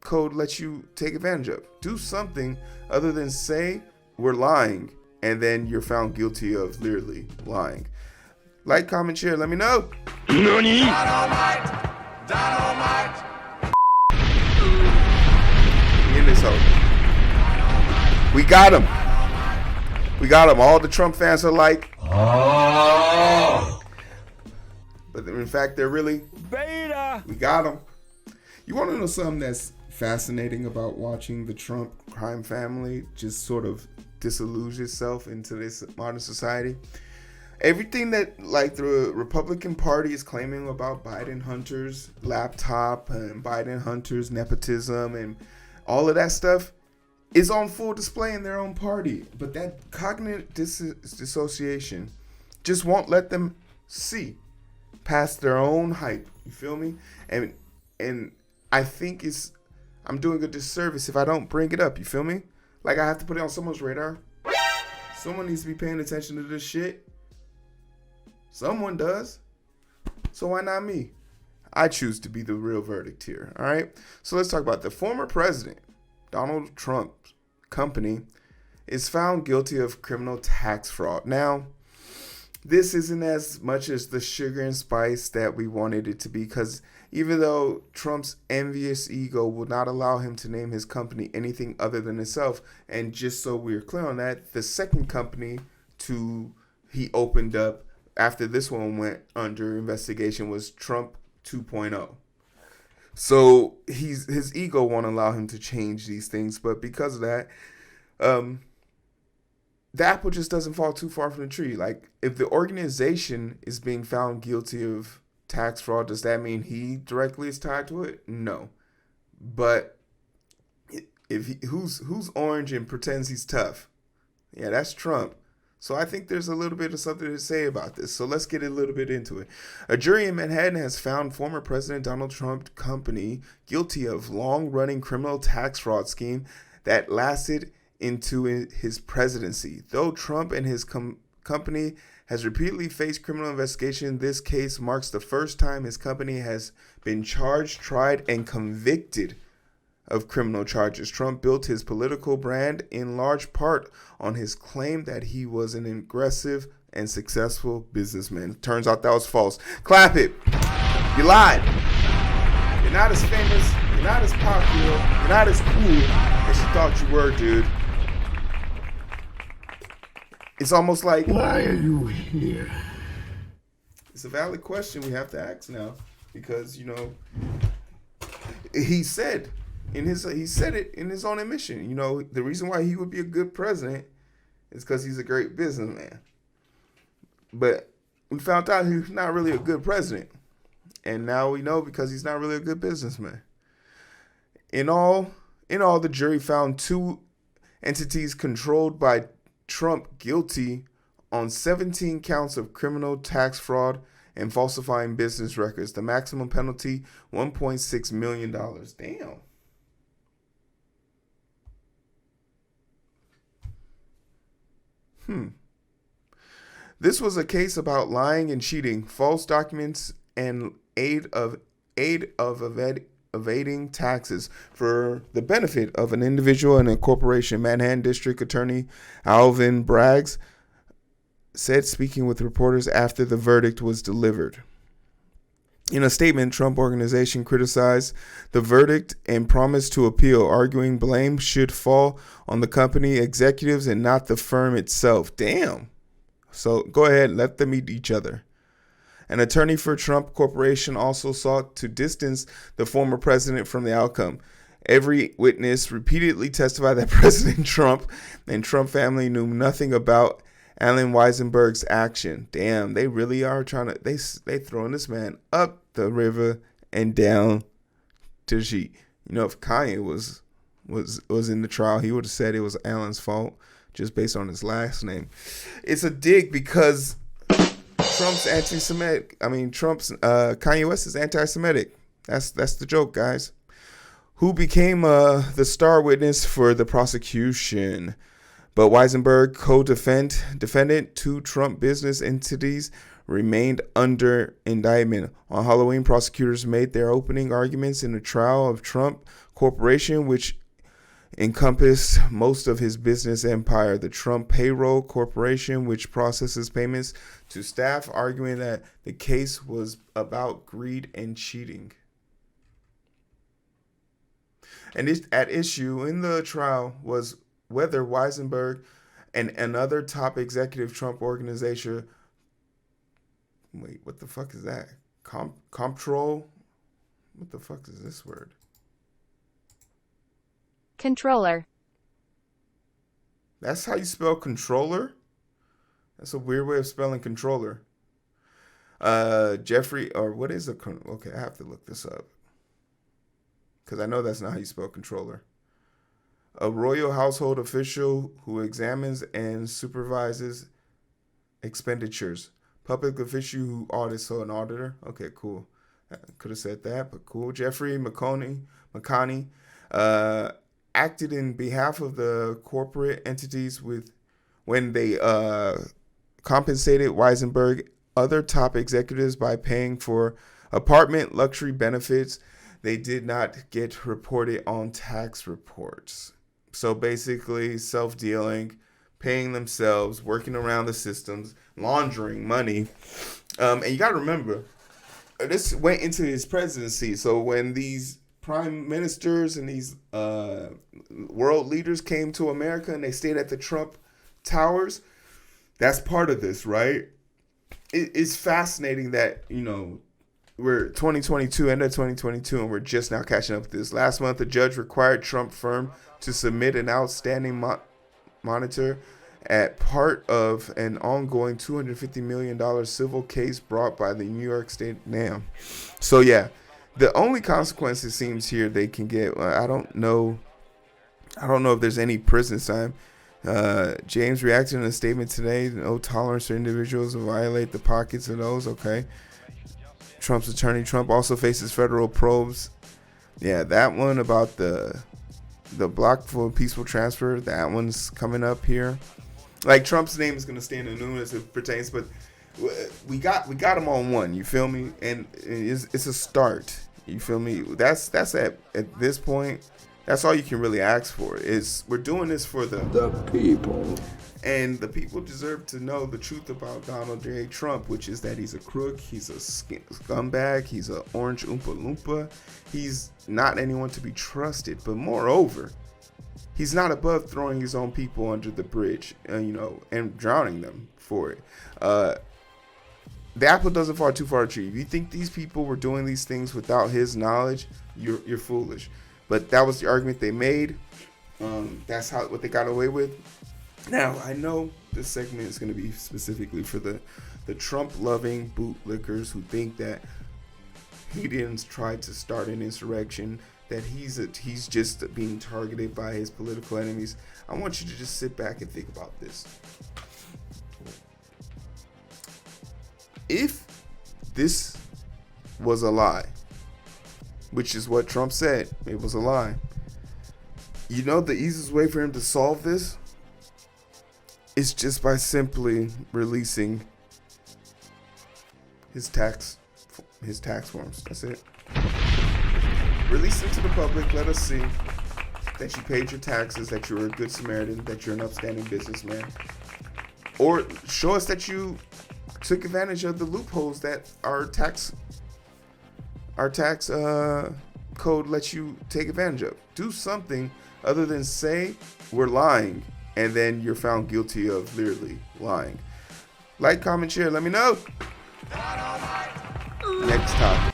code lets you take advantage of. Do something other than say we're lying and then you're found guilty of literally lying. Like, comment, share. Let me know. NANI? Dynamite. In this hole. We got him. We got him. All the Trump fans are like, oh. But in fact, they're really beta. We got him. You want to know something that's fascinating about watching the Trump crime family just sort of disillusion itself into this modern society? Everything that like the Republican Party is claiming about Biden Hunter's laptop and Biden Hunter's nepotism and all of that stuff is on full display in their own party. But that cognitive dissociation just won't let them see past their own hype. You feel me? And I think I'm doing a disservice if I don't bring it up. You feel me? Like, I have to put it on someone's radar. Someone needs to be paying attention to this shit. Someone does. So why not me? I choose to be the real verdict here. All right. So let's talk about the former president, Donald Trump's company, is found guilty of criminal tax fraud. Now, this isn't as much as the sugar and spice that we wanted it to be, because even though Trump's envious ego will not allow him to name his company anything other than himself, and just so we're clear on that, the second company he opened up after this one went under investigation was Trump 2.0. So his ego won't allow him to change these things, but because of that, the apple just doesn't fall too far from the tree. Like, if the organization is being found guilty of tax fraud, does that mean he directly is tied to it? No. But who's orange and pretends he's tough? Yeah, that's Trump. So I think there's a little bit of something to say about this. So let's get a little bit into it. A jury in Manhattan has found former President Donald Trump's company guilty of long-running criminal tax fraud scheme that lasted into his presidency. Though Trump and his company has repeatedly faced criminal investigation, this case marks the first time his company has been charged, tried, and convicted of criminal charges. Trump built his political brand in large part on his claim that he was an aggressive and successful businessman. Turns out that was false. Clap it. You lied. You're not as famous, you're not as popular, you're not as cool as you thought you were, dude. It's almost like, why are you here? It's a valid question we have to ask now, because, you know, he said it in his own admission. You know, the reason why he would be a good president is because he's a great businessman. But we found out he's not really a good president. And now we know because he's not really a good businessman. In all, the jury found two entities controlled by Trump guilty on 17 counts of criminal tax fraud and falsifying business records. The maximum penalty, $1.6 million. Damn. This was a case about lying and cheating, false documents, and aid of evading taxes for the benefit of an individual and a corporation. Manhattan District Attorney Alvin Braggs said, speaking with reporters after the verdict was delivered. In a statement, Trump Organization criticized the verdict and promised to appeal, arguing blame should fall on the company executives and not the firm itself. Damn. So go ahead, let them eat each other. An attorney for Trump Corporation also sought to distance the former president from the outcome. Every witness repeatedly testified that President Trump and Trump family knew nothing about Allen Weisenberg's action. Damn, they really are trying to, they throwing this man up the river and down to the sheet. You know, if Kanye was in the trial, he would have said it was Allen's fault just based on his last name. It's a dig because Trump's anti-Semitic. Kanye West is anti-Semitic. That's the joke, guys. Who became the star witness for the prosecution. But Weisenberg, co-defendant, two Trump business entities remained under indictment. On Halloween, prosecutors made their opening arguments in the trial of Trump Corporation, which encompassed most of his business empire, the Trump Payroll Corporation, which processes payments to staff, arguing that the case was about greed and cheating. And at issue in the trial was whether Weisenberg and another top executive Trump organization, wait, what the fuck is that? Comptrol? What the fuck is this word? Controller. That's how you spell controller? That's a weird way of spelling controller. Jeffrey, or what is a, okay, I have to look this up. Because I know that's not how you spell controller. A royal household official who examines and supervises expenditures. Public official who audits, so an auditor. Okay, cool. I could have said that, but cool. Jeffrey McConney acted in behalf of the corporate entities when they compensated Weisenberg, other top executives, by paying for apartment luxury benefits they did not get reported on tax reports. So basically, self-dealing, paying themselves, working around the systems, laundering money. And you got to remember, this went into his presidency. So when these prime ministers and these world leaders came to America and they stayed at the Trump Towers, that's part of this, right? It's fascinating that, we're 2022, end of 2022, and we're just now catching up with this. Last month, a judge required Trump firm to submit an outstanding monitor at part of an ongoing $250 million civil case brought by the New York State NAM. So, yeah, the only consequence it seems here they can get, I don't know if there's any prison time. James reacted in a statement today, no tolerance for individuals who violate the pockets of those. Okay. Trump's attorney, Trump also faces federal probes. Yeah, that one about the block for peaceful transfer, that one's coming up here. Like, Trump's name is going to stay in the news as it pertains, but we got him on one, you feel me? And it's a start, you feel me? That's at this point, that's all you can really ask for. Is we're doing this for the people. And the people deserve to know the truth about Donald J. Trump, which is that he's a crook, he's a scumbag, he's an orange Oompa Loompa. He's not anyone to be trusted. But moreover, he's not above throwing his own people under the bridge, and drowning them for it. The apple doesn't fall too far a tree. If you think these people were doing these things without his knowledge, you're foolish. But that was the argument they made. That's what they got away with. Now, I know this segment is going to be specifically for the Trump-loving bootlickers who think that he didn't try to start an insurrection, that he's just being targeted by his political enemies. I want you to just sit back and think about this. If this was a lie, which is what Trump said, it was a lie, the easiest way for him to solve this is just by simply releasing his tax forms. That's it. Release them to the public. Let us see that you paid your taxes, that you're a good Samaritan, that you're an upstanding businessman. Or show us that you took advantage of the loopholes that our tax code lets you take advantage of. Do something other than say we're lying, and then you're found guilty of literally lying. Like, comment, share. Let me know. Next topic.